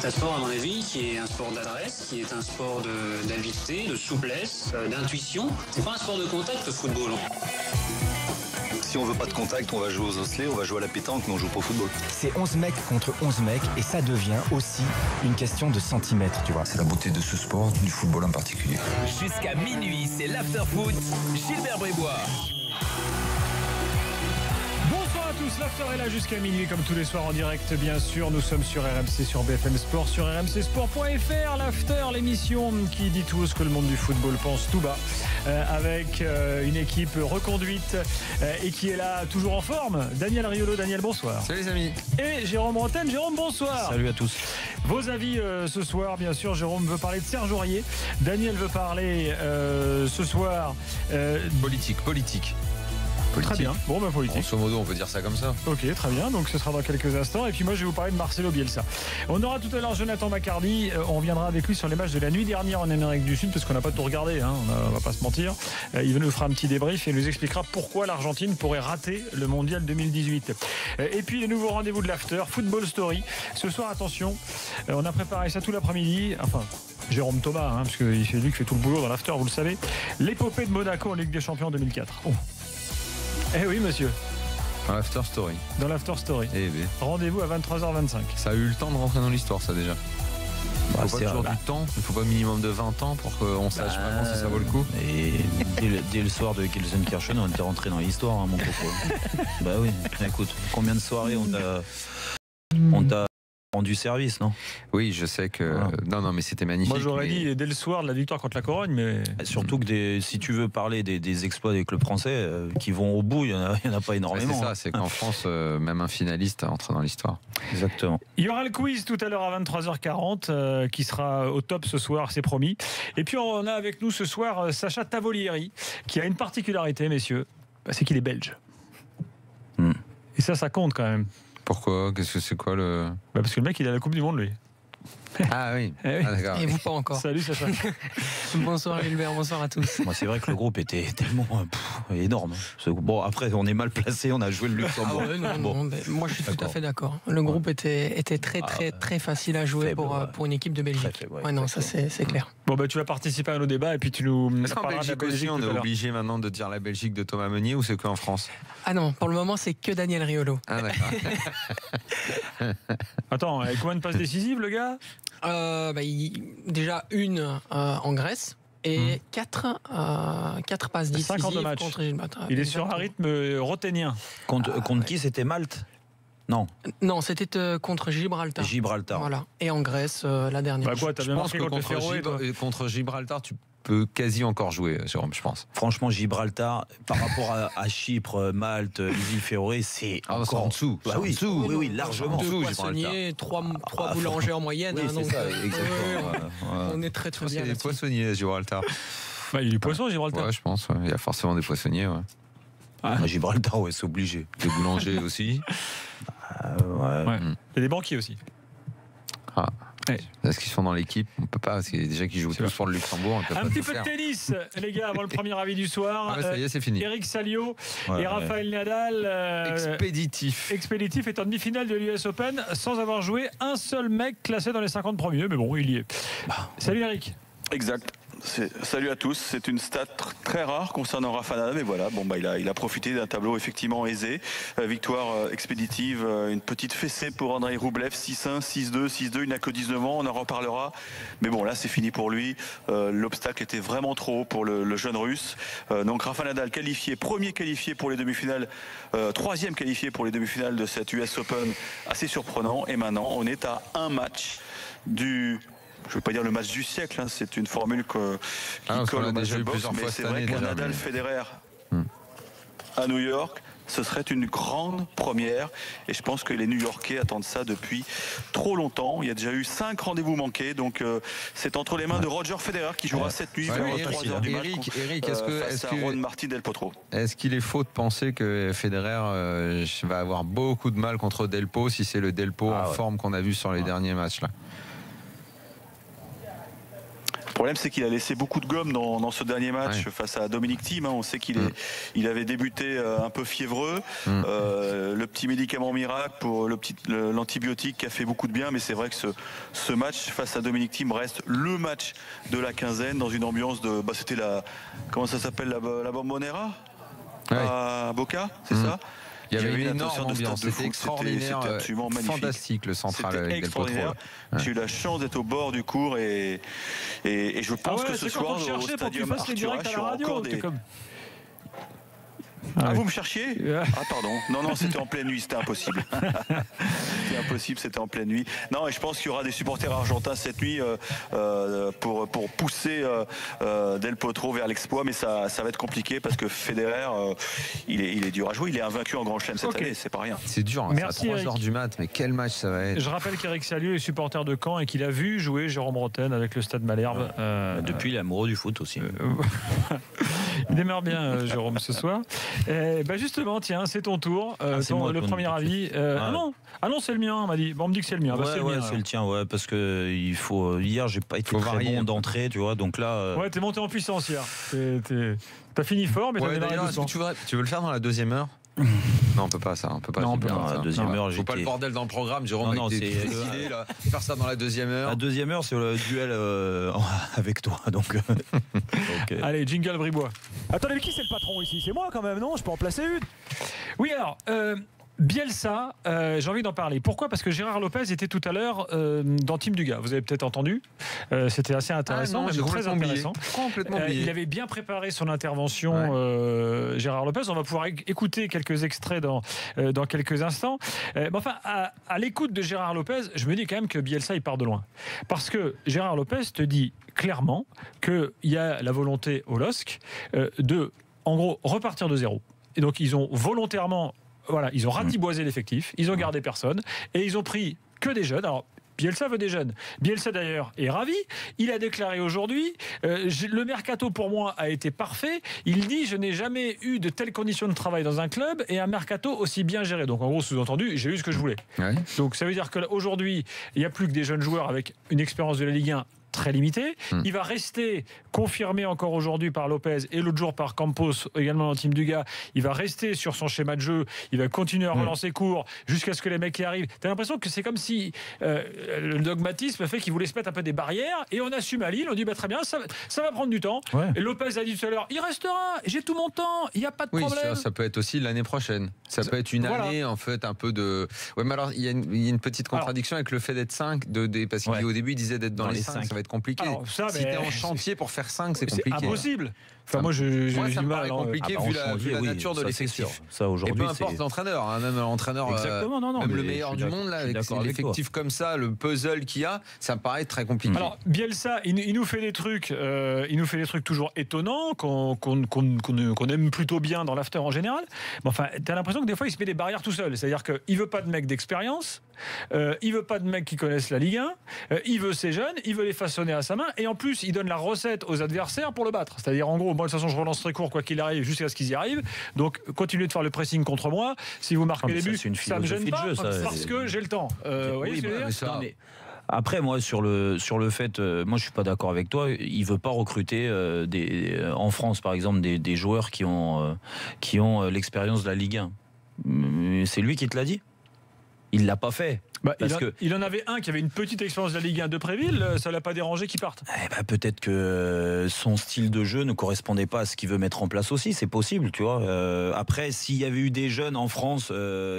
C'est un sport, à mon avis, qui est un sport d'adresse, qui est un sport d'habileté, de souplesse, d'intuition. C'est pas un sport de contact, le football. Si on veut pas de contact, on va jouer aux osselets, on va jouer à la pétanque, mais on joue pas au football. C'est 11 mecs contre 11 mecs et ça devient aussi une question de centimètres, tu vois. C'est la beauté de ce sport, du football en particulier. Jusqu'à minuit, c'est l'after-foot. Gilbert Brébois. Bonsoir à tous, l'after est là jusqu'à minuit comme tous les soirs en direct bien sûr. Nous sommes sur RMC, sur BFM Sport, sur rmcsport.fr. L'after, l'émission qui dit tout ce que le monde du football pense tout bas. Avec une équipe reconduite et qui est là toujours en forme. Daniel Riolo, Daniel, bonsoir. Salut les amis. Et Jérôme Bretagne, Jérôme, bonsoir. Salut à tous. Vos avis ce soir, bien sûr. Jérôme veut parler de Serge Aurier. Daniel veut parler ce soir Politique. Très bien. Bon, bah, politique. Grosso modo, on peut dire ça comme ça. Ok, très bien. Donc, ce sera dans quelques instants. Et puis, moi, je vais vous parler de Marcelo Bielsa. On aura tout à l'heure Jonathan Maccardy. On reviendra avec lui sur les matchs de la nuit dernière en Amérique du Sud, parce qu'on n'a pas tout regardé. Hein. On va pas se mentir. Il nous fera un petit débrief et nous expliquera pourquoi l'Argentine pourrait rater le Mondial 2018. Et puis, les nouveaux rendez-vous de l'after, Football Story. Ce soir, attention, on a préparé ça tout l'après-midi. Enfin, Jérôme Thomas, hein, parce que c'est lui qui fait tout le boulot dans l'after, vous le savez. L'épopée de Monaco en Ligue des Champions 2004. Oh. Eh oui, monsieur. Dans l'after story. Dans l'after story. Eh bien. Rendez-vous à 23h25. Ça a eu le temps de rentrer dans l'histoire, ça déjà. Il faut pas toujours du temps. Il faut pas minimum de 20 ans pour qu'on sache vraiment si ça vaut le coup. Et dès le soir de Gelsenkirchen, on était rentré dans l'histoire, hein, mon coco. Bah oui, écoute, combien de soirées on t'a rendu service, non? Oui, je sais que... Non, mais c'était magnifique. Moi, j'aurais dit dès le soir de la victoire contre la Corogne, mais... Surtout que si tu veux parler des exploits des clubs français qui vont au bout, il n'y en a pas énormément. C'est ça, c'est qu'en France, même un finaliste entre dans l'histoire. Exactement. Il y aura le quiz tout à l'heure à 23h40 qui sera au top ce soir, c'est promis. Et puis, on a avec nous ce soir Sacha Tavolieri, qui a une particularité, messieurs, c'est qu'il est belge. Et ça compte quand même. Pourquoi? Qu'est-ce que c'est quoi le... Parce que le mec, il a la Coupe du Monde, lui. Ah oui. Eh oui. Ah, d'accord. Et vous pas encore. Salut Sacha. Bonsoir Gilbert, bonsoir à tous. Moi, c'est vrai que le groupe était tellement énorme. Bon, après, on est mal placé, on a joué le Luxembourg. Ah ouais, non, moi je suis tout à fait d'accord. Le groupe était très facile à jouer pour une équipe de Belgique. Ouais, non, ça c'est clair. Bon, tu vas participer à nos débats et puis tu nous... Est-ce qu'en Belgique aussi, on est obligé maintenant de dire la Belgique de Thomas Meunier ou c'est qu'en France? Ah non, pour le moment, c'est que Daniel Riolo. Ah d'accord. Attends, avec combien de passes décisives, le gars? Déjà une en Grèce et 4 passes décisives 50 matchs. contre Gibraltar. Il est sur un rythme roténien. Contre qui? C'était Malte? Non, c'était contre Gibraltar. Voilà. Et en Grèce, la dernière. Quoi, t'as bien marqué contre Gibraltar, tu peux quasi encore jouer, Jérôme, je pense. Franchement, Gibraltar, par rapport à Chypre, Malte, les îles Féroé, c'est encore en dessous. Bah oui, oui, largement. Deux poissonniers, 3 boulangers en moyenne. Oui, c'est ça, exactement. On est très bien. Il y a des poissonniers, Gibraltar. Il y a du poisson, Gibraltar. Ouais, je pense. Il y a forcément des poissonniers. Ouais. À Gibraltar, ouais, c'est obligé. Des boulangers aussi. Ouais. Il y a des banquiers aussi. Ah. Ouais. Est-ce qu'ils sont dans l'équipe? On peut pas, parce qu'il y a déjà qui jouent tous pour le Luxembourg. Un petit peu de tennis, les gars, avant le premier avis du soir. Ça y est, c'est fini. Eric Salio et Rafael Nadal. Expéditif est en demi-finale de l'US Open sans avoir joué un seul mec classé dans les 50 premiers. Mais bon, il y est. Salut Eric. Exact. Salut à tous, c'est une stat très rare concernant Rafa Nadal, mais voilà, il a profité d'un tableau effectivement aisé, victoire expéditive, une petite fessée pour Andrei Rublev, 6-1, 6-2, 6-2, il n'a que 19 ans, on en reparlera, mais bon là c'est fini pour lui, l'obstacle était vraiment trop haut pour le jeune russe, donc Rafa Nadal qualifié, premier qualifié pour les demi-finales, troisième qualifié pour les demi-finales de cette US Open, assez surprenant, et maintenant on est à un match du... Je ne veux pas dire le match du siècle, hein, c'est une formule qui colle au match de boxe, mais c'est vrai qu'un Nadal-Federer à New York, ce serait une grande première. Et je pense que les New-Yorkais attendent ça depuis trop longtemps. Il y a déjà eu 5 rendez-vous manqués, donc c'est entre les mains de Roger Federer qui jouera cette nuit vers 3h du match. Eric, est-ce que Juan Martín del Potro. Est-ce qu'il est faux de penser que Federer va avoir beaucoup de mal contre Delpo si c'est le Delpo en forme qu'on a vu sur les derniers matchs là? problème, c'est qu'il a laissé beaucoup de gomme dans ce dernier match face à Dominic Thiem. On sait qu'il avait débuté un peu fiévreux. Le petit médicament miracle pour l'antibiotique qui a fait beaucoup de bien, mais c'est vrai que ce match face à Dominic Thiem reste le match de la quinzaine dans une ambiance de... c'était comment ça s'appelle, la Bombonera à Boca, c'est ça? Il y avait une énorme ambiance, c'était extraordinaire, c'était absolument magnifique. Fantastique le central. C'était extraordinaire. J'ai eu la chance d'être au bord du cours et je pense que ce soir au stadium Arthur Ashe, il y aura encore des... vous me cherchiez? Pardon. Non, c'était en pleine nuit, c'était impossible. C'était en pleine nuit. Non, et je pense qu'il y aura des supporters argentins cette nuit pour pousser Del Potro vers l'exploit, mais ça va être compliqué parce que Federer, il est dur à jouer. Il est invaincu en Grand Chelem cette année, c'est pas rien. C'est dur, Merci, à 3h du mat, mais quel match ça va être. Je rappelle qu'Eric Salio est supporter de Caen et qu'il a vu jouer Jérôme Rotten avec le Stade Malherbe. Depuis, il est amoureux du foot aussi. Il démarre bien, Jérôme, ce soir. Justement, tiens, c'est ton tour. Le premier avis. Non, c'est le mien, on m'a dit. Bon, on me dit que c'est le mien. C'est le tien, parce que il faut. Hier, j'ai pas été très bon d'entrée, tu vois. Donc là. Ouais, t'es monté en puissance hier. T'as fini fort, mais t'as démarré doucement. Tu veux le faire dans la deuxième heure? Non, on peut pas ça. On peut pas. Non, la deuxième heure. Faut pas le bordel dans le programme, Jérôme. Non, c'est faire ça dans la deuxième heure. La deuxième heure, c'est le duel avec toi. Donc. Allez, jingle Bribois. Attendez, mais qui c'est le patron ici? C'est moi quand même, non? Je peux en placer une. Oui, alors. Bielsa, j'ai envie d'en parler. Pourquoi? Parce que Gérard Lopez était tout à l'heure dans Team Dugas. Vous avez peut-être entendu. C'était assez intéressant, très intéressant. Complètement oublié. Il avait bien préparé son intervention, Gérard Lopez. On va pouvoir écouter quelques extraits dans quelques instants. Enfin, à l'écoute de Gérard Lopez, je me dis quand même que Bielsa, il part de loin. Parce que Gérard Lopez te dit clairement qu'il y a la volonté au LOSC de, en gros, repartir de zéro. Et donc, ils ont volontairement... ils ont ratiboisé l'effectif, ils ont gardé personne et ils ont pris que des jeunes. Alors, Bielsa veut des jeunes. Bielsa d'ailleurs est ravi. Il a déclaré aujourd'hui le mercato pour moi a été parfait. Il dit je n'ai jamais eu de telles conditions de travail dans un club et un mercato aussi bien géré. Donc en gros sous-entendu j'ai eu ce que je voulais. Donc ça veut dire qu'aujourd'hui il n'y a plus que des jeunes joueurs avec une expérience de la Ligue 1 très limité. Il va rester confirmé encore aujourd'hui par Lopez et l'autre jour par Campos, également dans Team Dugas. Il va rester sur son schéma de jeu. Il va continuer à relancer court jusqu'à ce que les mecs y arrivent. T'as l'impression que c'est comme si le dogmatisme fait qu'il voulait se mettre un peu des barrières et on assume à Lille. On dit très bien, ça va prendre du temps. Et Lopez a dit tout à l'heure, il restera. J'ai tout mon temps. Il n'y a pas de problème. Ça peut être aussi l'année prochaine. Ça peut être une année en fait un peu de. Ouais, mais alors il y a une petite contradiction avec le fait d'être 5 parce qu'au début il disait d'être dans les 5. Ça va être compliqué. Alors, si t'es en chantier pour faire 5, c'est compliqué. C'est impossible. Enfin, moi, ça me paraît compliqué vu la nature de l'effectif. Ça aujourd'hui. Et peu importe l'entraîneur, même l'entraîneur, même le meilleur du monde là, avec l'effectif comme ça, le puzzle qu'il y a, ça me paraît très compliqué. Alors Bielsa, il nous fait des trucs, toujours étonnants qu'on aime plutôt bien dans l'after en général. Mais enfin, t'as l'impression que des fois il se met des barrières tout seul. C'est-à-dire qu'il veut pas de mecs d'expérience, il veut pas de mecs qui connaissent la Ligue 1, il veut ces jeunes, il veut les façonner à sa main, et en plus il donne la recette aux adversaires pour le battre. C'est-à-dire en gros, moi de toute façon je relance très court quoi qu'il arrive jusqu'à ce qu'ils y arrivent. Donc continuez de faire le pressing contre moi. Si vous marquez des buts, ça me gêne pas parce que j'ai le temps. Après, moi, sur le fait, moi, je suis pas d'accord avec toi. Il veut pas recruter en France, par exemple, des joueurs qui ont l'expérience de la Ligue 1. C'est lui qui te l'a dit. Il l'a pas fait. Il en avait un qui avait une petite expérience de la Ligue 1 de Préville, ça l'a pas dérangé qu'il parte. Peut-être que son style de jeu ne correspondait pas à ce qu'il veut mettre en place aussi, c'est possible, tu vois. Après, s'il y avait eu des jeunes en France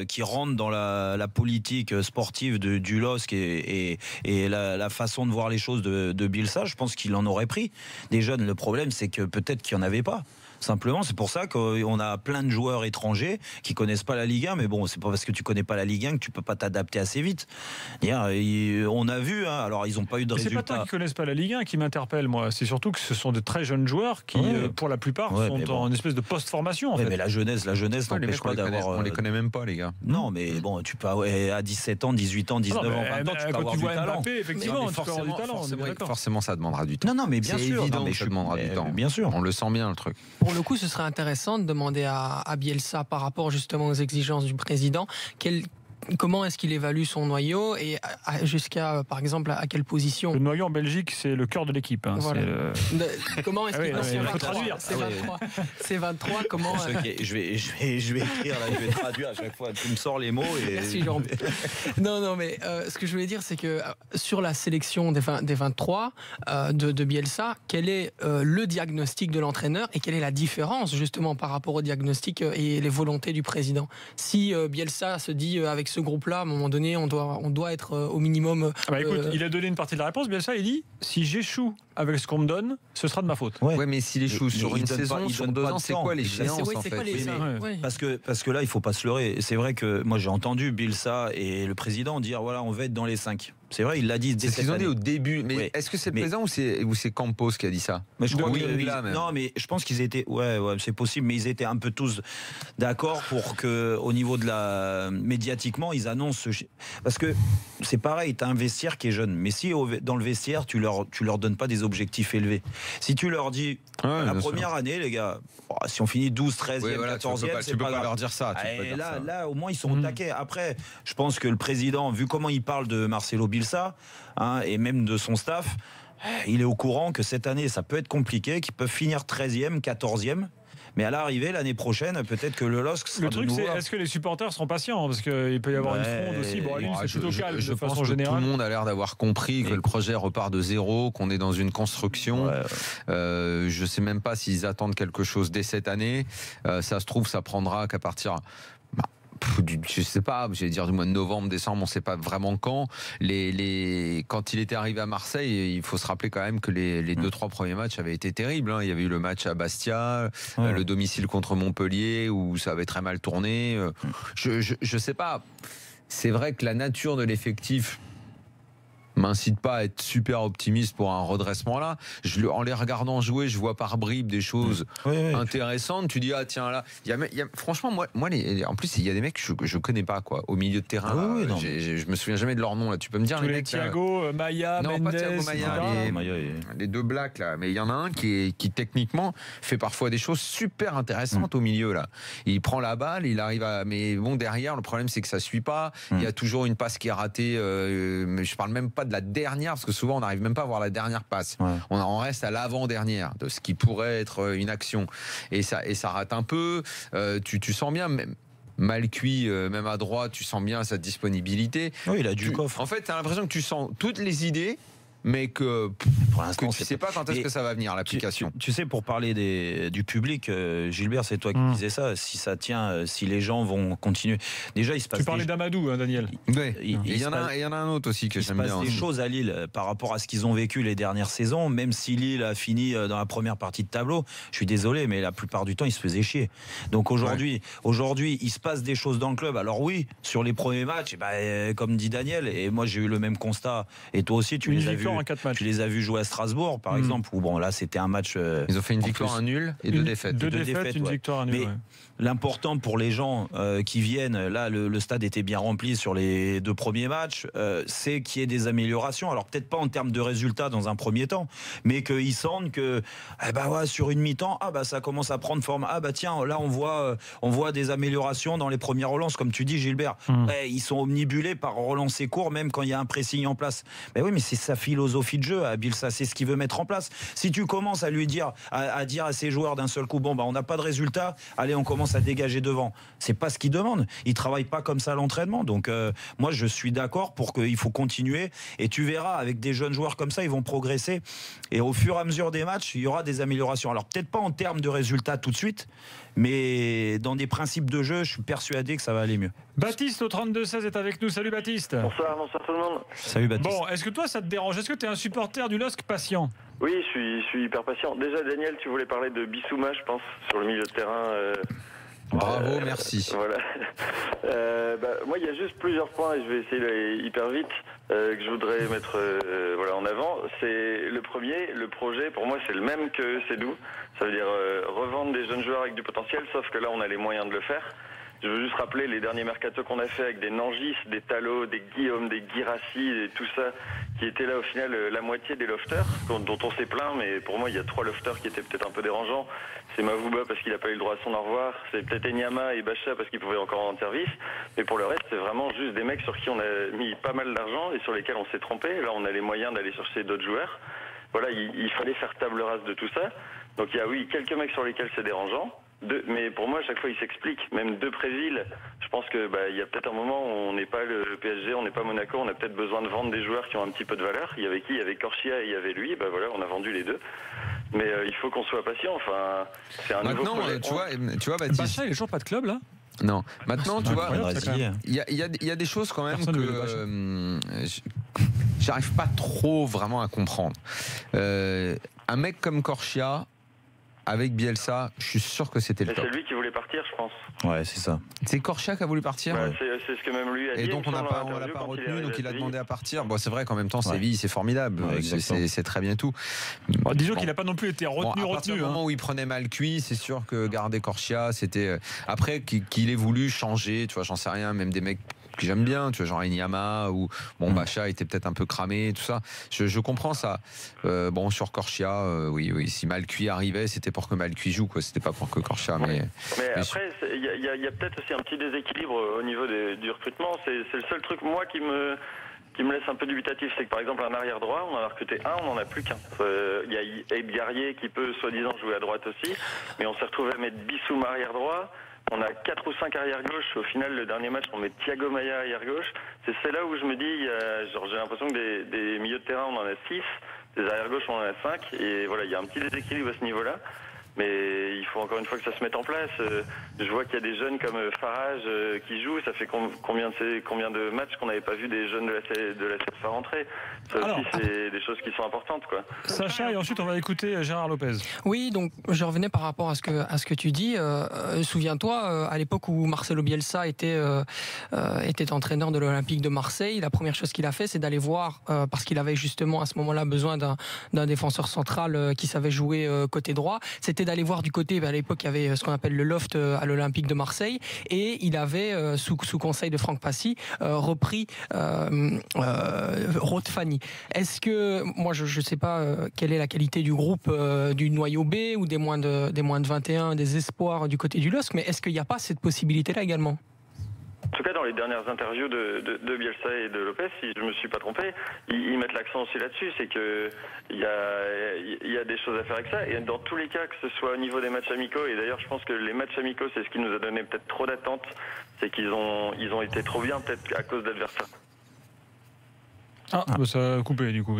qui rentrent dans la politique sportive du LOSC et la façon de voir les choses de Bielsa, je pense qu'il en aurait pris. Des jeunes, le problème, c'est que peut-être qu'il n'y en avait pas. Simplement, c'est pour ça qu'on a plein de joueurs étrangers qui connaissent pas la Ligue 1, mais bon, c'est pas parce que tu connais pas la Ligue 1 que tu peux pas t'adapter assez vite. On a vu, alors ils ont pas eu de résultats. C'est pas toi qui connaissent pas la Ligue 1 qui m'interpelle, moi. C'est surtout que ce sont de très jeunes joueurs qui, pour la plupart, sont en espèce de post-formation. En fait. Mais la jeunesse n'empêche pas d'avoir. On les connaît même pas, les gars. Non, mais bon, tu peux à 17 ans, 18 ans, 19 ans, 20 ans, tu peux avoir du talent. Effectivement, tu peux avoir du talent. Forcément, ça demandera du temps. Non, mais bien sûr. C'est évident que ça demandera du temps. Bien sûr. On le sent bien, le truc. Pour le coup, ce serait intéressant de demander à Bielsa par rapport justement aux exigences du président comment est-ce qu'il évalue son noyau et jusqu'à, par exemple, à quelle position? Le noyau en Belgique, c'est le cœur de l'équipe. Hein. Voilà. Comment est-ce qu'il faut traduire. C'est 23. C'est 23. Comment je vais écrire là, je vais traduire à chaque fois. Tu me sors les mots. Et... Merci Jean. Non, mais ce que je voulais dire, c'est que sur la sélection des 23 de Bielsa, quel est le diagnostic de l'entraîneur et quelle est la différence justement par rapport au diagnostic et les volontés du président? Si Bielsa se dit avec ce groupe-là, à un moment donné, on doit être au minimum. Écoute, il a donné une partie de la réponse. Bielsa, il dit si j'échoue avec ce qu'on me donne, ce sera de ma faute. Ouais, mais s'il échoue sur une saison, sur 2 ans, c'est quoi l'échéance en fait? Parce que là, il faut pas se leurrer. C'est vrai que moi, j'ai entendu Bielsa et le président dire voilà, on va être dans les 5. C'est vrai, il l'a dit. C'est ce qu'ils ont dit au début. Mais est-ce que c'est le président ou c'est Campos qui a dit ça? Mais je crois non, mais je pense qu'ils étaient. Ouais, c'est possible, mais ils étaient un peu tous d'accord pour que, au niveau de la médiatiquement, ils annoncent. Parce que c'est pareil, t'as un vestiaire qui est jeune, mais si dans le vestiaire, tu leur donnes pas des objectifs élevés. Si tu leur dis la première année, les gars, si on finit 12, 13e, 14e, tu peux pas leur dire ça. Là, au moins, ils sont au taquet. Après, je pense que le président, vu comment il parle de Marcelo Bielsa, et même de son staff, il est au courant que cette année, ça peut être compliqué, qu'ils peuvent finir 13e, 14e. Mais à l'arrivée, l'année prochaine, peut-être que le LOSC sera le truc, c'est est-ce que les supporters seront patients? Parce qu'il peut y avoir une fronde aussi. Bon, c'est plutôt calme je de pense façon que générale. Tout le monde a l'air d'avoir compris que le projet repart de zéro, qu'on est dans une construction. Je ne sais même pas s'ils attendent quelque chose dès cette année. Ça se trouve, ça prendra qu'à partir... je sais pas, j'allais dire du mois de novembre, décembre, on sait pas vraiment quand. Quand il était arrivé à Marseille, il faut se rappeler quand même que les 2-3 premiers matchs avaient été terribles. Hein. Il y avait eu le match à Bastia, le domicile contre Montpellier où ça avait très mal tourné. Je sais pas. C'est vrai que la nature de l'effectif m'incite pas à être super optimiste pour un redressement là. En les regardant jouer, je vois par bribes des choses intéressantes. Tu dis tiens là, franchement moi en plus il y a des mecs que je connais pas quoi au milieu de terrain. Je me souviens jamais de leur nom là. Tu peux me dire les mecs Thiago, Maya, non, Mendes, pas Thiago, Maya, les deux blacks là, mais il y en a un qui techniquement fait parfois des choses super intéressantes au milieu là. Il prend la balle, il arrive mais bon derrière le problème c'est que ça suit pas. Il y a toujours une passe qui est ratée. Mais je parle même pas de la dernière, parce que souvent on n'arrive même pas à voir la dernière passe. On reste à l'avant-dernière de ce qui pourrait être une action. Et ça rate un peu. Tu sens bien, mal cuit, même à droite, tu sens bien sa disponibilité. Oui, il a du coffre. En fait, tu as l'impression que tu sens toutes les idées, mais que pour l'instant, tu sais pas quand est-ce que ça va venir l'application. Tu sais, pour parler du public, Gilbert, c'est toi qui disais ça. Si ça tient, si les gens vont continuer. Déjà, il se passe. Tu parlais d'Amadou, hein, Daniel. Il y en a un autre aussi que j'aime bien. Il se passe des choses à Lille par rapport à ce qu'ils ont vécu les dernières saisons. Même si Lille a fini dans la première partie de tableau, je suis désolé, mais la plupart du temps, ils se faisaient chier. Donc aujourd'hui, il se passe des choses dans le club. Alors oui, sur les premiers matchs, comme dit Daniel, et moi j'ai eu le même constat. Et toi aussi, tu les as vus. Tu les as vus jouer à Strasbourg, par exemple, où bon là c'était un match. Ils ont fait une victoire, un nul et deux défaites. Deux défaites, une victoire, un nul. Mais l'important pour les gens qui viennent, là le stade était bien rempli sur les 2 premiers matchs, c'est qu'il y ait des améliorations. Alors peut-être pas en termes de résultats dans un premier temps, mais qu'ils sentent que sur une mi-temps, ça commence à prendre forme. Tiens, là on voit des améliorations dans les premières relances, comme tu dis Gilbert. Ils sont omnibulés par relancer court, même quand il y a un pressing en place. Oui, mais c'est sa philosophie de jeu à Bielsa, c'est ce qu'il veut mettre en place. Si tu commences à lui dire à dire à ses joueurs d'un seul coup, on n'a pas de résultat, allez, on commence à dégager devant. C'est pas ce qu'il demande. Il travaille pas comme ça à l'entraînement. Donc moi je suis d'accord pour qu'il faut continuer, et tu verras avec des jeunes joueurs comme ça, ils vont progresser, et au fur et à mesure des matchs, il y aura des améliorations. Alors peut-être pas en termes de résultats tout de suite, mais dans des principes de jeu, je suis persuadé que ça va aller mieux. Baptiste au 32-16 est avec nous. Salut Baptiste. Bonsoir tout le monde. Salut Baptiste. Bon, est-ce que toi ça te dérange? Est-ce que tu es un supporter du LOSC patient? Oui, je suis hyper patient. Déjà Daniel, tu voulais parler de Bissouma, je pense, sur le milieu de terrain. Bravo, merci. Voilà. Moi, il y a juste plusieurs points, et je vais essayer d'aller hyper vite, que je voudrais mettre en avant. C'est le premier, le projet, pour moi, c'est le même que Sédou. Ça veut dire revendre des jeunes joueurs avec du potentiel, sauf que là, on a les moyens de le faire. Je veux juste rappeler les derniers mercato qu'on a fait avec des Nangis, des Talot, des Guillaume, des Guirassi et tout ça, qui étaient là au final la moitié des lofters, dont on s'est plaint, mais pour moi il y a 3 lofters qui étaient peut-être un peu dérangeants. C'est Mavouba parce qu'il n'a pas eu le droit à son au revoir, c'est peut-être Enyama et Bacha parce qu'ils pouvaient encore rendre service, mais pour le reste c'est vraiment juste des mecs sur qui on a mis pas mal d'argent et sur lesquels on s'est trompé. Là on a les moyens d'aller chercher d'autres joueurs. Voilà, il fallait faire table rase de tout ça. Donc il y a oui quelques mecs sur lesquels c'est dérangeant. Mais pour moi, à chaque fois, il s'explique. Même Depréville, je pense que il y a peut-être un moment où on n'est pas le PSG, on n'est pas Monaco, on a peut-être besoin de vendre des joueurs qui ont un petit peu de valeur. Il y avait qui? Il y avait Corchia et il y avait lui. Voilà, on a vendu les deux. Mais il faut qu'on soit patient. Enfin, c'est un nouveau projet. Tu vois, Baptiste. Bacha, il n'est toujours pas de club là? Non. Maintenant, tu vois, il y a des choses quand même que j'arrive pas trop vraiment à comprendre. Un mec comme Corchia. Avec Bielsa, je suis sûr que c'était le top. C'est lui qui voulait partir, je pense. Ouais, c'est ça. C'est Corchia qui a voulu partir. C'est ce que même lui a dit. Et donc on l'a pas retenu, donc il a demandé à partir. Bon, c'est vrai qu'en même temps, Séville, c'est formidable. C'est très bien tout. Disons qu'il n'a pas non plus été retenu. À partir du moment où il prenait mal cuit, c'est sûr que garder Corchia, c'était. Après, qu'il ait voulu changer, tu vois, j'en sais rien, même des mecs que j'aime bien, tu vois, genre Enyama ou Bacha était peut-être un peu cramé, tout ça. Je comprends ça. Sur Corchia, oui, si Malcuit arrivait, c'était pour que Malcuit joue, quoi. C'était pas pour que Corchia. Mais après, il y a peut-être aussi un petit déséquilibre au niveau du recrutement. C'est le seul truc moi qui me laisse un peu dubitatif, c'est que par exemple un arrière droit, on en a recruté un, on n'en a plus qu'un. Il y a Abe Guerrier qui peut soi-disant jouer à droite aussi, mais on s'est retrouvé à mettre Bissoum arrière droit. On a 4 ou 5 arrière-gauche. Au final, le dernier match, on met Thiago Maia arrière-gauche. C'est là où je me dis, j'ai l'impression que des milieux de terrain, on en a 6. Des arrière-gauche, on en a 5. Et voilà, il y a un petit déséquilibre à ce niveau-là. Mais il faut encore une fois que ça se mette en place. Je vois qu'il y a des jeunes comme Farage qui jouent. Ça fait combien de matchs qu'on n'avait pas vu des jeunes de la CFA rentrer. Ça aussi, c'est des choses qui sont importantes, quoi. Sacha, et ensuite on va écouter Gérard Lopez. Oui, donc je revenais par rapport à ce que tu dis. Souviens-toi, à l'époque où Marcelo Bielsa était entraîneur de l'Olympique de Marseille, la première chose qu'il a fait, c'est d'aller voir, parce qu'il avait justement à ce moment-là besoin d'un défenseur central qui savait jouer côté droit. C'était d'aller voir du côté, à l'époque il y avait ce qu'on appelle le loft à l'Olympique de Marseille, et il avait sous conseil de Franck Passy repris Rod Fanny. Est-ce que, moi je sais pas quelle est la qualité du groupe du noyau B ou des moins de 21, des espoirs du côté du LOSC, mais est-ce qu'il n'y a pas cette possibilité là également? En tout cas, dans les dernières interviews de Bielsa et de Lopez, si je ne me suis pas trompé, ils mettent l'accent aussi là-dessus, c'est qu'il y a des choses à faire avec ça. Et dans tous les cas, que ce soit au niveau des matchs amicaux, et d'ailleurs je pense que les matchs amicaux, c'est ce qui nous a donné peut-être trop d'attentes, c'est qu'ils ont été trop bien, peut-être à cause d'adversaires. Ça a coupé du coup.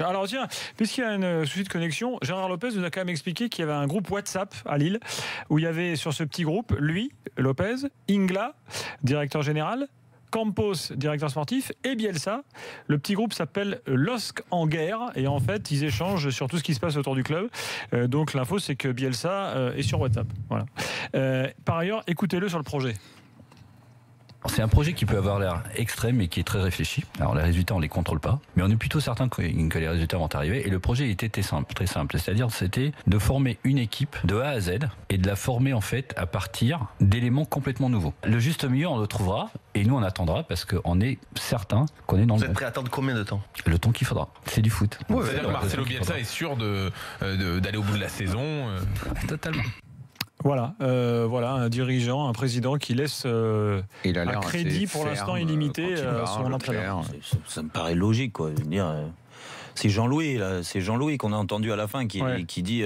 Alors tiens, puisqu'il y a un souci de connexion, Gérard Lopez nous a quand même expliqué qu'il y avait un groupe WhatsApp à Lille où il y avait sur ce petit groupe lui, Lopez, Ingla, directeur général, Campos, directeur sportif, et Bielsa. Le petit groupe s'appelle LOSC en guerre et en fait ils échangent sur tout ce qui se passe autour du club. Donc l'info c'est que Bielsa est sur WhatsApp. Voilà. Par ailleurs, écoutez-le sur le projet. C'est un projet qui peut avoir l'air extrême et qui est très réfléchi. Alors les résultats, on les contrôle pas, mais on est plutôt certain que les résultats vont arriver. Et le projet était très simple. C'est-à-dire, c'était de former une équipe de A à Z et de la former en fait à partir d'éléments complètement nouveaux. Le juste milieu, on le trouvera et nous on attendra parce qu'on est certain qu'on est dans le bon. Vous êtes prêt à attendre combien de temps? Le temps qu'il faudra. C'est du foot. C'est-à-dire que Marcelo Bielsa est sûr d'aller au bout de la saison. Totalement. Voilà, un dirigeant, un président qui laisse un crédit pour l'instant illimité à son entraîneur. Ça me paraît logique, quoi. Je veux dire, c'est Jean-Louis qu'on a entendu à la fin qui dit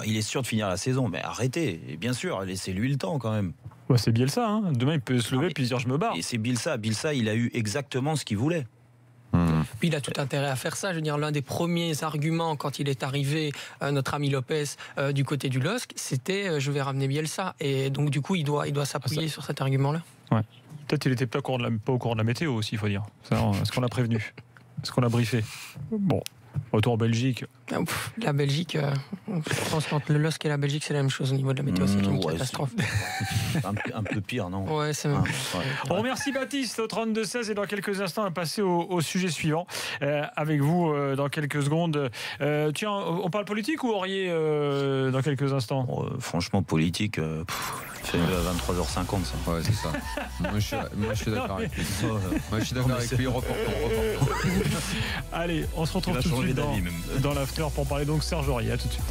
il est sûr de finir la saison. Mais arrêtez, et bien sûr, laissez-lui le temps quand même. C'est Bielsa, hein. Demain il peut se lever puis dire je me barre. Et c'est Bielsa, il a eu exactement ce qu'il voulait. Puis il a tout intérêt à faire ça. Je veux dire, l'un des premiers arguments quand il est arrivé, notre ami Lopez, du côté du LOSC, c'était je vais ramener Bielsa. Et donc du coup, il doit s'appuyer sur cet argument-là. Ouais. Peut-être qu'il n'était pas au courant de la météo aussi, il faut dire. Est-ce qu'on l'a prévenu? Est-ce qu'on l'a briefé? Bon. Retour en Belgique. La Belgique, je pense que lorsque la Belgique, c'est la même chose au niveau de la météo, c'est une catastrophe. Un peu pire, non? Ouais, c'est même. On remercie Baptiste au 32-16 et dans quelques instants, on va passer au sujet suivant avec vous dans quelques secondes. Tiens, on parle politique ou Aurier dans quelques instants? Franchement, politique, c'est à 23h50, ça. Ouais, c'est ça. Moi, je suis d'accord avec lui. Moi, je suis d'accord avec lui. Reportons. Allez, on se retrouve tout de suite dans l'after pour parler donc Serge Aurier. À tout de suite.